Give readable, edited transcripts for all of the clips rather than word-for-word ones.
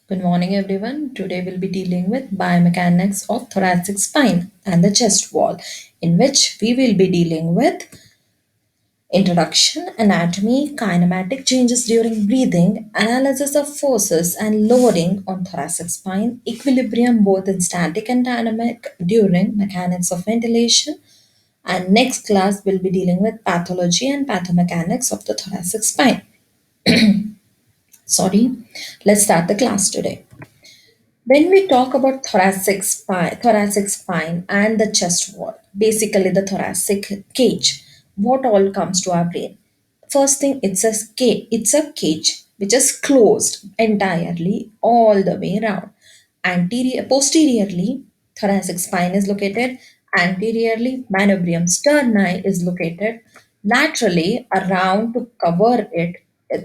Good morning, everyone. Today we'll be dealing with biomechanics of thoracic spine and the chest wall, in which we will be dealing with introduction, anatomy, kinematic changes during breathing, analysis of forces and loading on thoracic spine, equilibrium both in static and dynamic during mechanics of ventilation, and next class we'll be dealing with pathology and pathomechanics of the thoracic spine. Sorry, let's start the class today. When we talk about thoracic spine and the chest wall, basically the thoracic cage, what all comes to our brain? First thing, it's a cage which is closed entirely all the way around. Posteriorly, thoracic spine is located. Anteriorly, manubrium sterni is located. Laterally, around to cover it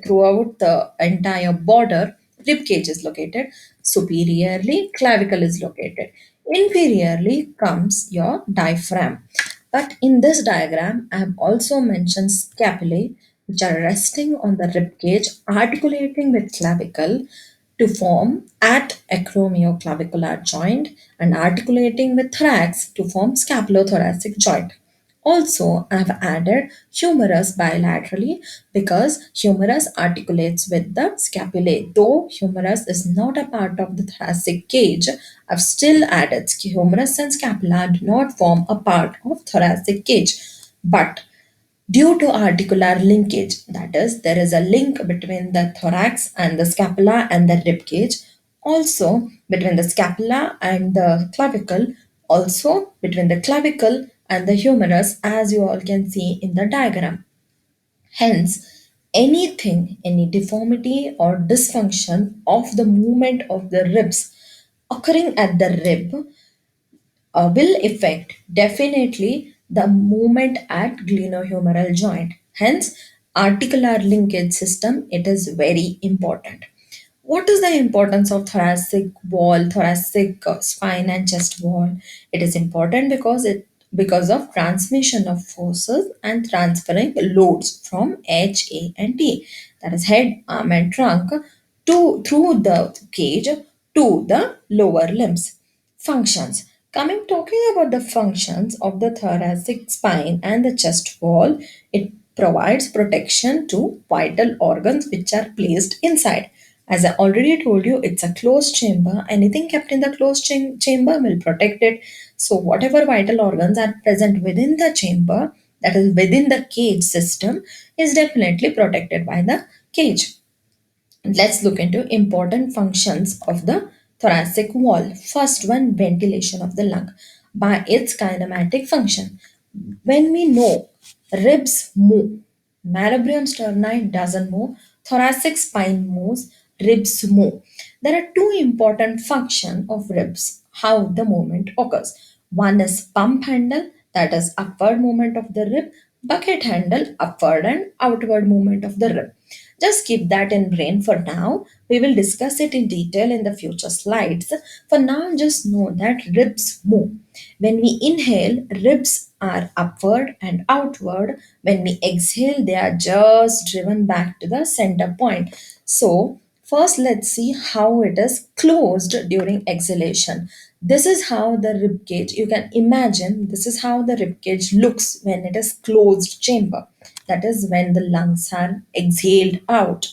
throughout the entire border, rib cage is located. Superiorly, clavicle is located. Inferiorly comes your diaphragm. But in this diagram, I have also mentioned scapulae, which are resting on the rib cage, articulating with clavicle to form at acromioclavicular joint and articulating with thorax to form scapulothoracic joint. Also, I have added humerus bilaterally because humerus articulates with the scapulae. Though humerus is not a part of the thoracic cage, I've still added humerus and scapula do not form a part of thoracic cage. But due to articular linkage, that is, there is a link between the thorax and the scapula and the rib cage, also between the scapula and the clavicle, also between the clavicle and the humerus, as you all can see in the diagram. Hence, any deformity or dysfunction of the movement of the ribs occurring at the rib will affect definitely the movement at glenohumeral joint. Hence, articular linkage system, it is very important. What is the importance of thoracic wall, thoracic spine and chest wall? It is important because of transmission of forces and transferring loads from H, A, and T, that is head, arm, and trunk, to through the cage to the lower limbs. Functions. Coming talking about the functions of the thoracic spine and the chest wall, it provides protection to vital organs which are placed inside. As I already told you, it's a closed chamber. Anything kept in the closed chamber will protect it. So, whatever vital organs are present within the chamber, that is within the cage system, is definitely protected by the cage. Let's look into important functions of the thoracic wall. First one, ventilation of the lung by its kinematic function. When we know ribs move, manubrium sterni doesn't move, thoracic spine moves, ribs move. There are two important functions of ribs, how the movement occurs. One is pump handle, that is upward movement of the rib, bucket handle, upward and outward movement of the rib. Just keep that in brain for now. We will discuss it in detail in the future slides. For now, just know that ribs move. When we inhale, ribs are upward and outward. When we exhale, they are just driven back to the center point. So, first, let's see how it is closed during exhalation. This is how the rib cage, you can imagine, this is how the rib cage looks when it is closed chamber. That is when the lungs are exhaled out.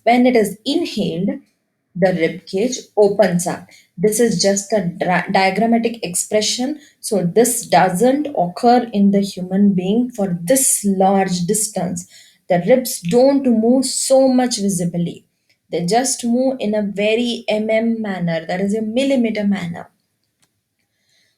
When it is inhaled, the rib cage opens up. This is just a diagrammatic expression. So this doesn't occur in the human being for this large distance. The ribs don't move so much visibly. They just move in a very manner, that is a millimeter manner.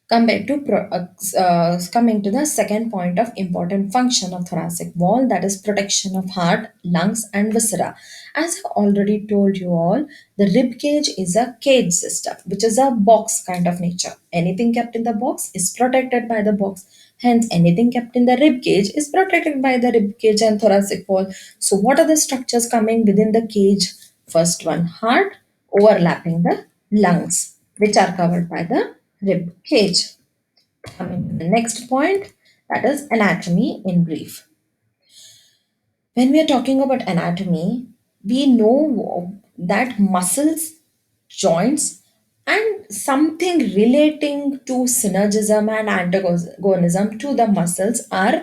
Coming to the second point of important function of thoracic wall, that is protection of heart, lungs, and viscera. As I already told you all, the rib cage is a cage system, which is a box kind of nature. Anything kept in the box is protected by the box. Hence, anything kept in the rib cage is protected by the rib cage and thoracic wall. So, what are the structures coming within the cage? First one, heart, overlapping the lungs, which are covered by the rib cage. Coming to the next point, that is anatomy in brief. When we are talking about anatomy, we know that muscles joints, and something relating to synergism and antagonism to the muscles are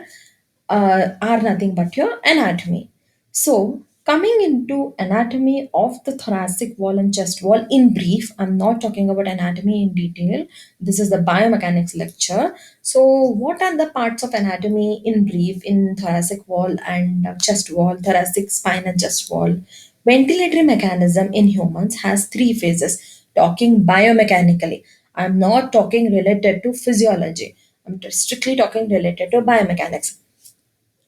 nothing but your anatomy. So, coming into anatomy of the thoracic wall and chest wall in brief, I'm not talking about anatomy in detail. This is the biomechanics lecture. So, what are the parts of anatomy in brief in thoracic wall and chest wall, thoracic spine and chest wall? Ventilatory mechanism in humans has three phases. Talking biomechanically, I'm not talking related to physiology. I'm strictly talking related to biomechanics.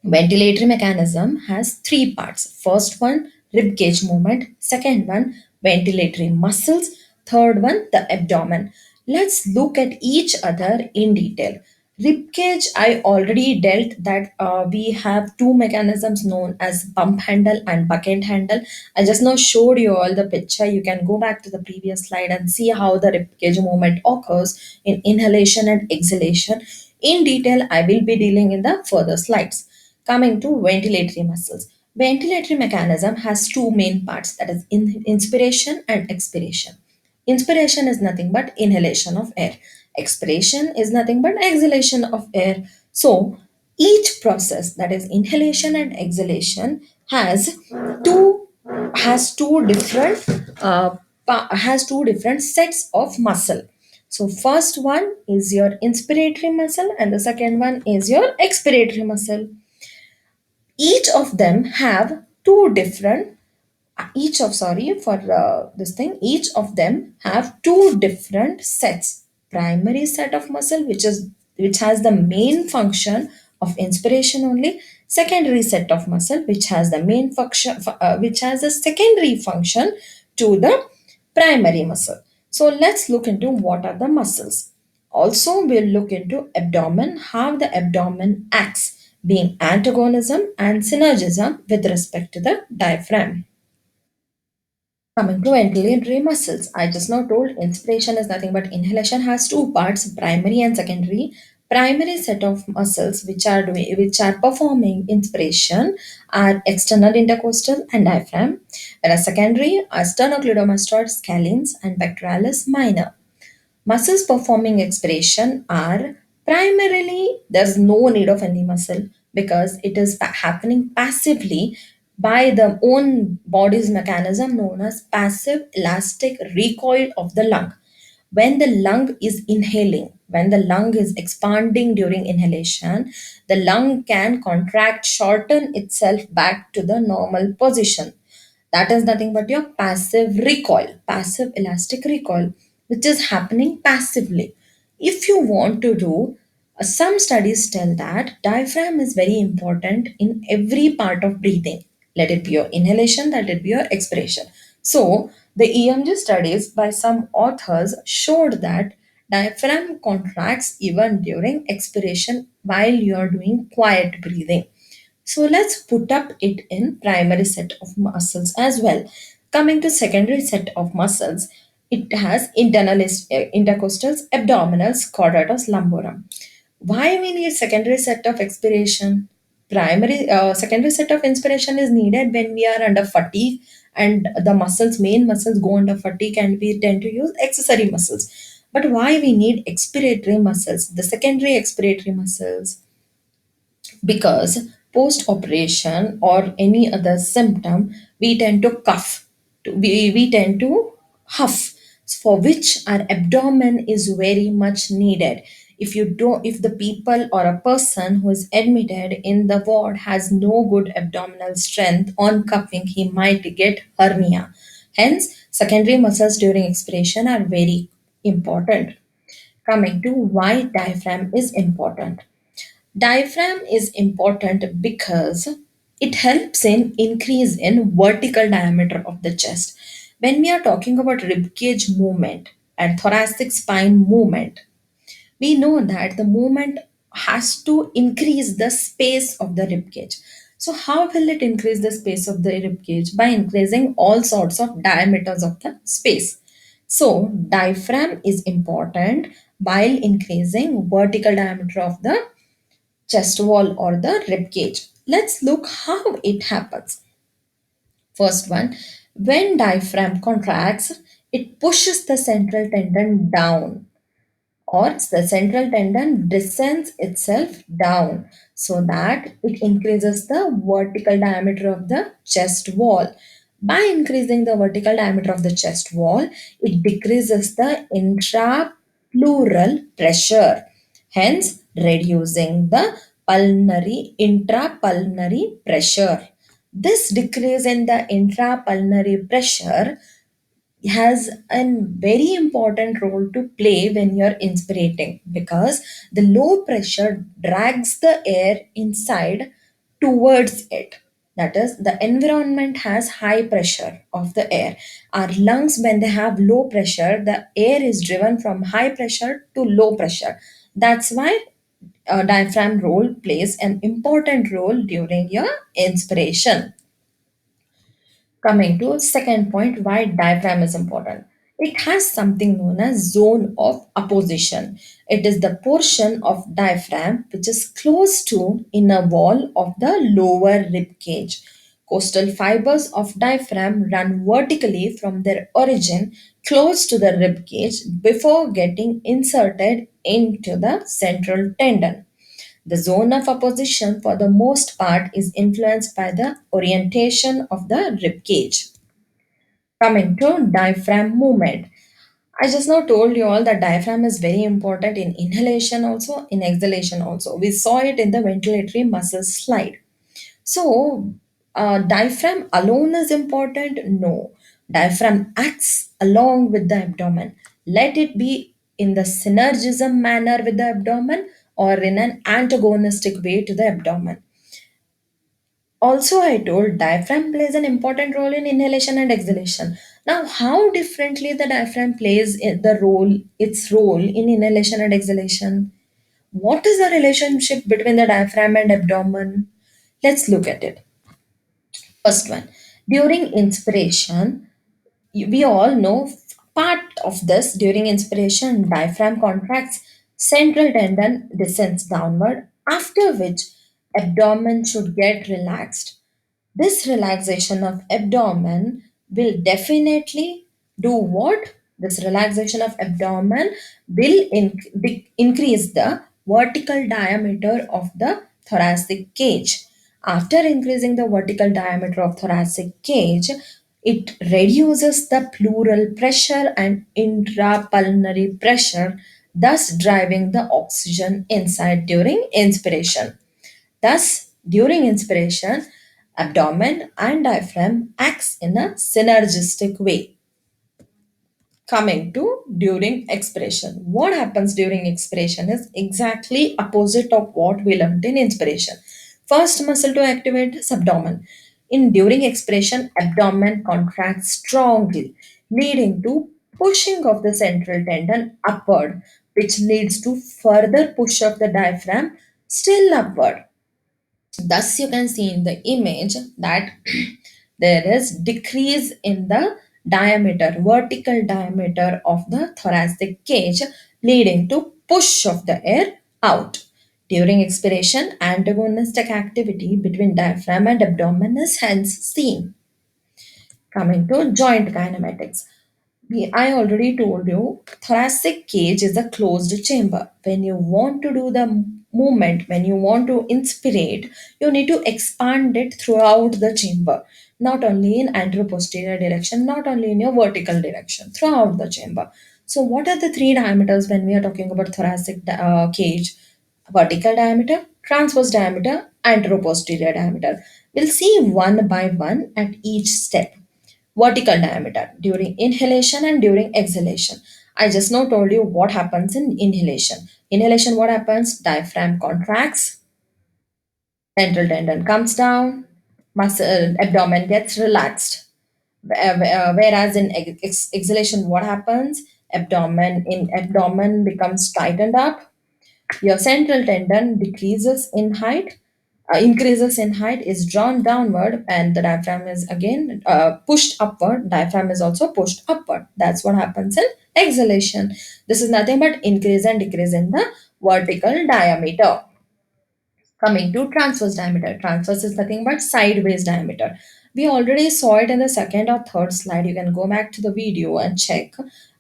Ventilatory mechanism has three parts. First one, rib cage movement. Second one, ventilatory muscles. Third one, the abdomen. Let's look at each other in detail. Rib cage, I already dealt that we have two mechanisms known as pump handle and bucket handle. I just now showed you all the picture. You can go back to the previous slide and see how the rib cage movement occurs in inhalation and exhalation. In detail, I will be dealing in the further slides. Coming to ventilatory muscles. Ventilatory mechanism has two main parts, that is inspiration and expiration. Inspiration is nothing but inhalation of air. Expiration is nothing but exhalation of air. So each process, that is inhalation and exhalation, two has two different has two different sets of muscle. So first one is your inspiratory muscle and the second one is your expiratory muscle. Each of them have two different each of sorry for this thing each of them have two different sets. Primary set of muscle, which has the main function of inspiration only. Secondary set of muscle, which has the main function which has a secondary function to the primary muscle. So let's look into what are the muscles. Also, we'll look into abdomen, how the abdomen acts, being antagonism and synergism with respect to the diaphragm. Coming to ventilatory muscles, I just now told inspiration is nothing but inhalation has two parts, primary and secondary. Primary set of muscles which are performing inspiration are external intercostal and diaphragm, whereas secondary are sternocleidomastoid, scalenes, and pectoralis minor. Muscles performing expiration are primarily there's no need of any muscle because it is happening passively by the own body's mechanism known as passive elastic recoil of the lung. When the lung is inhaling, when the lung is expanding during inhalation, the lung can contract, shorten itself back to the normal position. That is nothing but your passive recoil, passive elastic recoil, which is happening passively. If you want to do, some studies tell that diaphragm is very important in every part of breathing. Let it be your inhalation, let it be your expiration. So, the EMG studies by some authors showed that diaphragm contracts even during expiration while you are doing quiet breathing. So let's put up it in primary set of muscles as well. Coming to secondary set of muscles, it has intercostals, abdominals, quadratus, lumborum. Why we need secondary set of expiration? Secondary set of inspiration is needed when we are under fatigue and the main muscles go under fatigue and we tend to use accessory muscles. But why we need expiratory muscles, the secondary expiratory muscles? Because post operation or any other symptom we tend to we tend to huff, for which our abdomen is very much needed. If the people or a person who is admitted in the ward has no good abdominal strength on cuffing, he might get hernia. Hence secondary muscles during expiration are very important. Coming to why diaphragm is important. Diaphragm is important because it helps in increase in vertical diameter of the chest. When we are talking about ribcage movement and thoracic spine movement, we know that the movement has to increase the space of the ribcage. So how will it increase the space of the ribcage? By increasing all sorts of diameters of the space. So diaphragm is important while increasing vertical diameter of the chest wall or the rib cage. Let's look how it happens. First one, when diaphragm contracts, It pushes the central tendon down, or the central tendon descends itself down so that it increases the vertical diameter of the chest wall. By increasing the vertical diameter of the chest wall, it decreases the intrapleural pressure, hence reducing the pulmonary intrapulmonary pressure. This decrease in the intrapulmonary pressure has a very important role to play when you're inspirating, because the low pressure drags the air inside towards it. That is, the environment has high pressure of the air. Our lungs, when they have low pressure, the air is driven from high pressure to low pressure. That's why diaphragm role plays an important role during your inspiration. Coming to second point, why diaphragm is important. It has something known as zone of opposition. It is the portion of diaphragm which is close to inner wall of the lower rib cage. Coastal fibers of diaphragm run vertically from their origin close to the rib cage before getting inserted into the central tendon. The zone of opposition, for the most part, is influenced by the orientation of the rib cage. Coming to diaphragm movement. I just now told you all that diaphragm is very important in inhalation also, in exhalation also. We saw it in the ventilatory muscle slide. So, diaphragm alone is important? No. Diaphragm acts along with the abdomen. Let it be in the synergism manner with the abdomen or in an antagonistic way to the abdomen. Also, I told diaphragm plays an important role in inhalation and exhalation. Now, how differently the diaphragm plays its role in inhalation and exhalation? What is the relationship between the diaphragm and abdomen? Let's look at it. First one, during inspiration, we all know part of this. During inspiration, diaphragm contracts, central tendon descends downward, after which abdomen should get relaxed. This relaxation of abdomen will definitely do what? This relaxation of abdomen will increase the vertical diameter of the thoracic cage. After increasing the vertical diameter of thoracic cage, it reduces the pleural pressure and intrapulmonary pressure, thus driving the oxygen inside during inspiration. Thus, during inspiration, abdomen and diaphragm acts in a synergistic way. Coming to during expiration. What happens during expiration is exactly opposite of what we learned in inspiration. First muscle to activate is abdomen. In during expiration, abdomen contracts strongly, leading to pushing of the central tendon upward, which leads to further push of the diaphragm still upward. Thus, you can see in the image that there is decrease in the vertical diameter of the thoracic cage, leading to push of the air out. During expiration, antagonistic activity between diaphragm and abdomen is hence seen. Coming to joint kinematics. I already told you, thoracic cage is a closed chamber. When you want to do the movement, when you want to inspirate, you need to expand it throughout the chamber, not only in antero-posterior direction, not only in your vertical direction, throughout the chamber. So, what are the three diameters when we are talking about thoracic cage? Vertical diameter, transverse diameter, antero-posterior diameter. We'll see one by one at each step. Vertical diameter during inhalation and during exhalation. I just now told you what happens in inhalation. Inhalation, what happens? Diaphragm contracts, central tendon comes down, muscle abdomen gets relaxed. Whereas in exhalation, what happens? Abdomen becomes tightened up, your central tendon increases in height, is drawn downward, and the diaphragm is again pushed upward. Diaphragm is also pushed upward. That's what happens in exhalation. This is nothing but increase and decrease in the vertical diameter. Coming to transverse diameter. Transverse is nothing but sideways diameter. We already saw it in the second or third slide. You can go back to the video and check.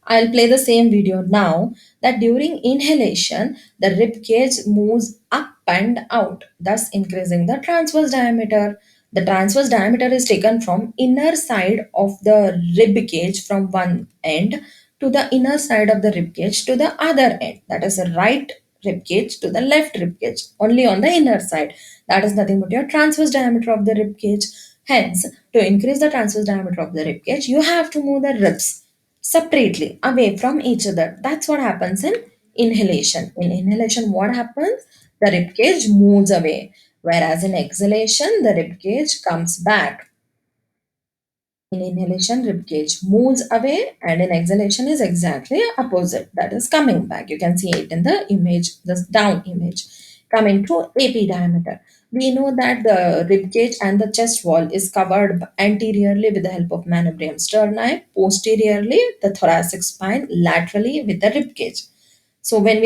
I'll play the same video now, that during inhalation, the rib cage moves up and out, thus increasing the transverse diameter. The transverse diameter is taken from inner side of the rib cage from one end to the inner side of the rib cage to the other end. That is the right rib cage to the left rib cage, only on the inner side. That is nothing but your transverse diameter of the rib cage. Hence, to increase the transverse diameter of the rib cage, you have to move the ribs separately away from each other. That's what happens in inhalation. In inhalation, what happens? The rib cage moves away, whereas in exhalation, the rib cage comes back. In inhalation, rib cage moves away, and in exhalation is exactly opposite. That is coming back. You can see it in the image, this down image. Coming to AP diameter. We know that the rib cage and the chest wall is covered anteriorly with the help of manubrium sterni, posteriorly the thoracic spine, laterally with the rib cage. So when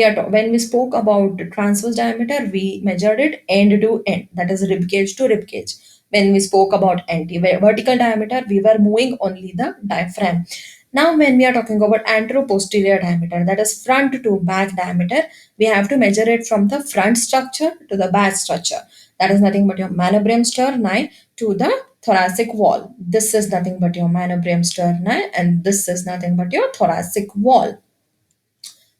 we spoke about the transverse diameter, we measured it end to end, that is rib cage to rib cage. When we spoke about vertical diameter, we were moving only the diaphragm. Now, when we are talking about antero-posterior diameter, that is front to back diameter, we have to measure it from the front structure to the back structure. That is nothing but your manubrium sterni to the thoracic wall. This is nothing but your manubrium sterni, and this is nothing but your thoracic wall.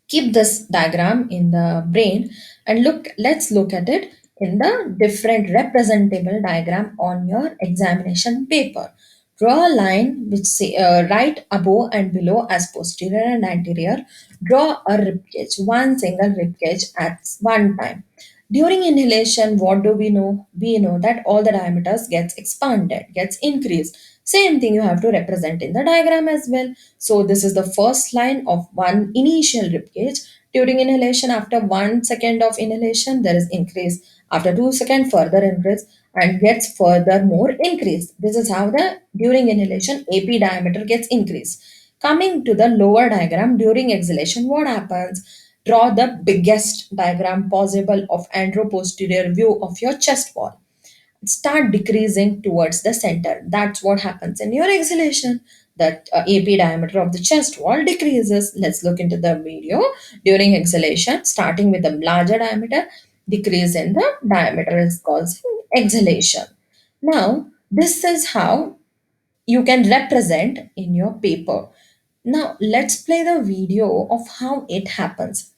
Keep this diagram in the brain and let's look at it in the different representable diagram on your examination paper. Draw a line which say right above and below as posterior and anterior. Draw a rib cage, one single rib cage at one time. During inhalation, what do we know? We know that all the diameters gets expanded, gets increased. Same thing you have to represent in the diagram as well. So this is the first line of one initial rib cage. During inhalation, after 1 second of inhalation, there is increase. After 2 seconds, further increase and gets further more increase. This is how the during inhalation AP diameter gets increased. Coming to the lower diagram, during exhalation, what happens? Draw the biggest diagram possible of antero-posterior view of your chest wall. Start decreasing towards the center. That's what happens in your exhalation. That AP diameter of the chest wall decreases. Let's look into the video. During exhalation, starting with a larger diameter, decrease in the diameter is causing exhalation. Now, this is how you can represent in your paper. Now, let's play the video of how it happens.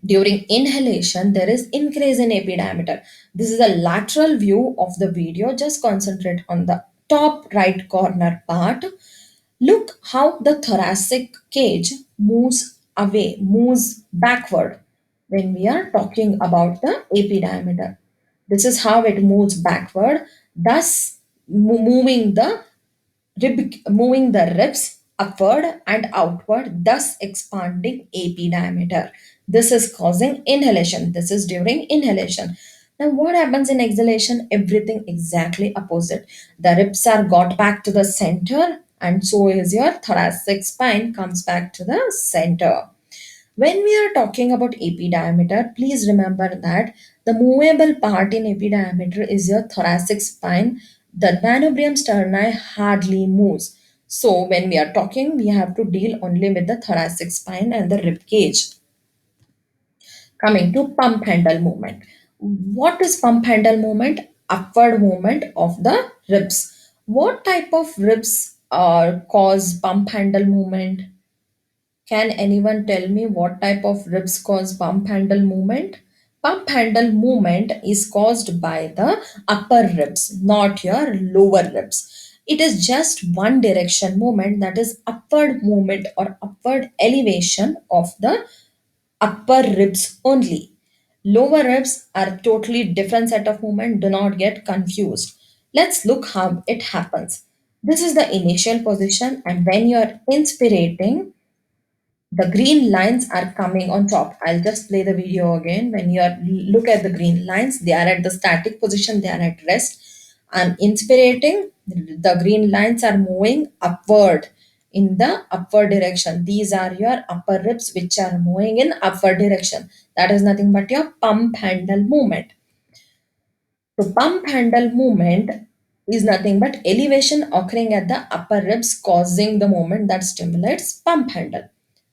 During inhalation, there is increase in AP diameter. This is a lateral view of the video. Just concentrate on the top right corner part. Look how the thoracic cage moves away, moves backward when we are talking about the AP diameter. This is how it moves backward, thus moving the moving the ribs upward and outward, thus expanding AP diameter. This is causing inhalation. This is during inhalation. Now, what happens in exhalation? Everything exactly opposite. The ribs are got back to the center, and so is your thoracic spine comes back to the center. When we are talking about AP diameter, please remember that the movable part in AP diameter is your thoracic spine. The manubrium sterni hardly moves. So when we are talking, we have to deal only with the thoracic spine and the rib cage. Coming to pump handle movement. What is pump handle movement? Upward movement of the ribs. What type of ribs cause pump handle movement? Can anyone tell me what type of ribs cause pump handle movement? Pump handle movement is caused by the upper ribs, not your lower ribs. It is just one direction movement, that is upward movement or upward elevation of the upper ribs only. Lower ribs are totally different set of movement. Do not get confused. Let's look how it happens. This is the initial position, and when you are inspirating, the green lines are coming on top. I'll just play the video again. When you are look at the green lines, they are at the static position, they are at rest. I'm inspirating, the green lines are moving upward in the upward direction. These are your upper ribs which are moving in upward direction. That is nothing but your pump handle movement. So pump handle movement is nothing but elevation occurring at the upper ribs causing the movement that stimulates pump handle.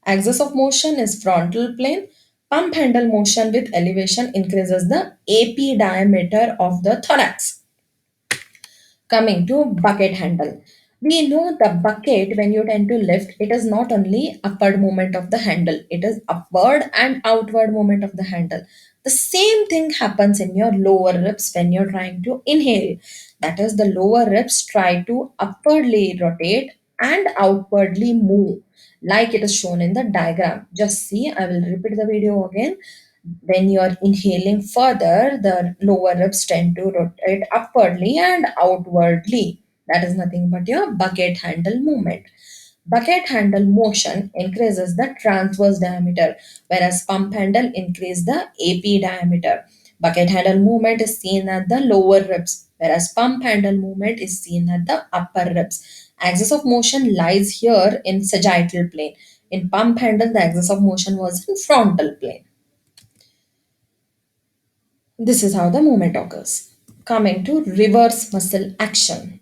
Axis of motion is frontal plane. Pump handle motion with elevation increases the AP diameter of the thorax. Coming to bucket handle. We know the bucket, when you tend to lift, it is not only upward movement of the handle, it is upward and outward movement of the handle. The same thing happens in your lower ribs when you're trying to inhale. That is, the lower ribs try to upwardly rotate and outwardly move, like it is shown in the diagram. Just see, I will repeat the video again. When you are inhaling further, the lower ribs tend to rotate upwardly and outwardly. That is nothing but your bucket handle movement. Bucket handle motion increases the transverse diameter, whereas pump handle increase the AP diameter. Bucket handle movement is seen at the lower ribs, whereas pump handle movement is seen at the upper ribs. Axis of motion lies here in sagittal plane. In pump handle, the axis of motion was in frontal plane. This is how the movement occurs. Coming to reverse muscle action.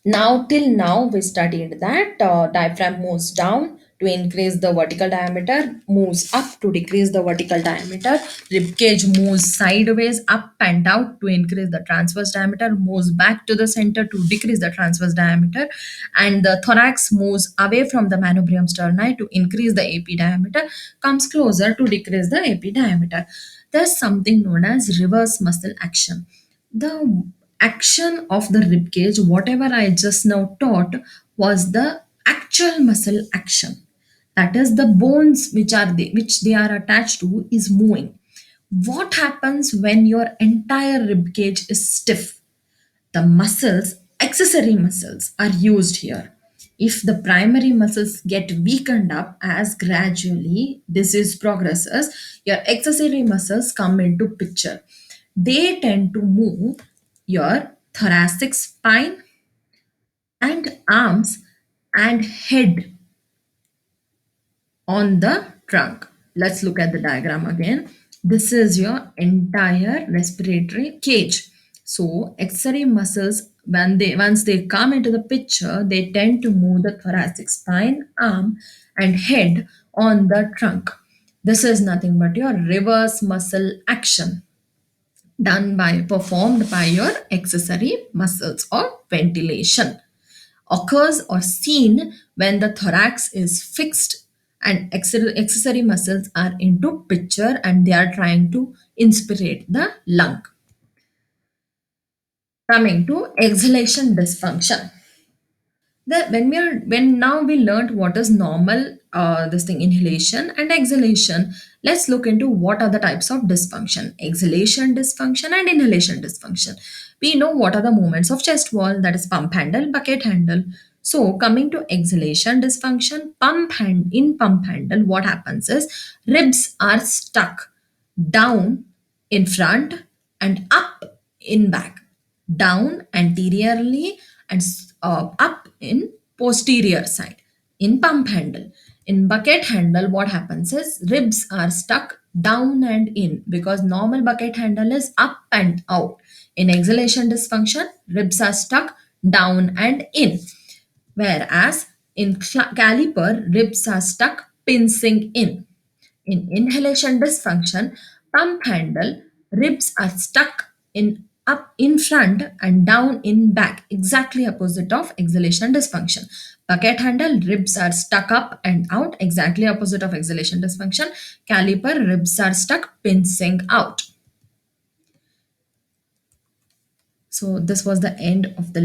Now, till now, we studied that diaphragm moves down to increase the vertical diameter, moves up to decrease the vertical diameter. Ribcage moves sideways, up and out to increase the transverse diameter, moves back to the center to decrease the transverse diameter, and the thorax moves away from the manubrium sterni to increase the AP diameter, comes closer to decrease the AP diameter. There's something known as reverse muscle action. The action of the rib cage, whatever I just now taught, was the actual muscle action. That is, the bones which they are attached to is moving. What happens when your entire rib cage is stiff? The muscles, accessory muscles, are used here. If the primary muscles get weakened up as gradually disease progresses, your accessory muscles come into picture. They tend to move your thoracic spine and arms and head on the trunk. Let's look at the diagram again. This is your entire respiratory cage. So accessory muscles, when they once they come into the picture, they tend to move the thoracic spine, arm, and head on the trunk. This is nothing but your reverse muscle action performed by your accessory muscles, or ventilation occurs or seen when the thorax is fixed and accessory muscles are into picture and they are trying to inspirate the lung. Coming to exhalation dysfunction. When now we learned what is normal this thing, inhalation and exhalation, let's look into what are the types of dysfunction: exhalation dysfunction and inhalation dysfunction. We know what are the movements of chest wall, that is pump handle, bucket handle. So coming to exhalation dysfunction, in pump handle, what happens is ribs are stuck down in front and up in back, down anteriorly and up in posterior side. In pump handle, in bucket handle, what happens is ribs are stuck down and in, because normal bucket handle is up and out. In exhalation dysfunction, ribs are stuck down and in, whereas in caliper, ribs are stuck pincing in. In inhalation dysfunction, pump handle, ribs are stuck in up in front and down in back, exactly opposite of exhalation dysfunction. Bucket handle, ribs are stuck up and out, exactly opposite of exhalation dysfunction. Caliper, ribs are stuck pincing out. So this was the end of the